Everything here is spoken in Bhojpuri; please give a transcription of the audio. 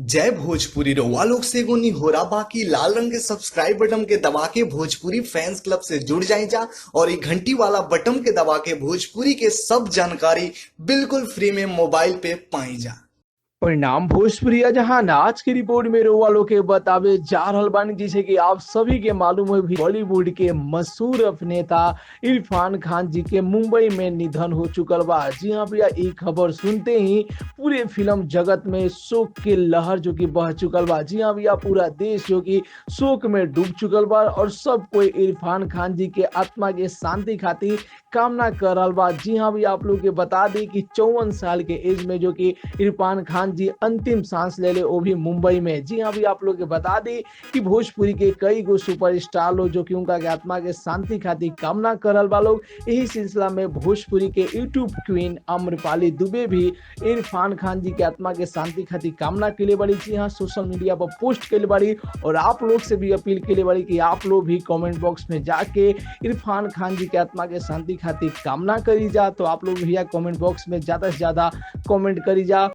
जय भोजपुरी रउआ लोग से एगो निहोरा बाकी लाल रंग के सब्सक्राइब बटन के दबा के भोजपुरी फैंस क्लब से जुड़ जाए जा और ये घंटी वाला बटन के दबा के भोजपुरी के सब जानकारी बिल्कुल फ्री में मोबाइल पे पाई जा। परिणाम भोजपुरी जहां आज की रिपोर्ट में वालों के बतावे जा रहल बानी, जिसे कि आप सभी के मालूम है भी बॉलीवुड के मशहूर अभिनेता इरफान खान जी के मुंबई में निधन हो चुकल बा। जी हाँ भैया, ये खबर सुनते ही पूरे फिल्म जगत में शोक के लहर जो कि बह चुकल बा। जी हाँ भैया, पूरा देश जो कि शोक में डूब चुकल बा और सब कोई इरफान खान जी के आत्मा के शांति खातिर कामना कर रहा बा। जी हाँ भैया, आप लोग के बता दी कि 54 साल के एज में जो कि इरफान खान जी अंतिम सांस ले ले, वो भी मुंबई में। जी हाँ भैया, आप लोग के बता दी कि भोजपुरी के कई गो सुपरस्टार लोग जो कि उनका के आत्मा के शांति खातिर कामना कर रहा बा लोग। यही सिलसिला में भोजपुरी के यूट्यूब क्वीन आम्रपाली दुबे भी इरफान खान जी के आत्मा के शांति खातिर कामना के लिए बड़ी। जी हाँ, सोशल मीडिया पर पोस्ट के लिए बड़ी और आप लोग से भी अपील के लिए बड़ी कि आप लोग भी कमेंट बॉक्स में जाके इरफान खान जी के आत्मा के शांति खातिर कामना करी जा। तो आप लोग भैया कमेंट बॉक्स में ज्यादा से ज्यादा कमेंट करी जा।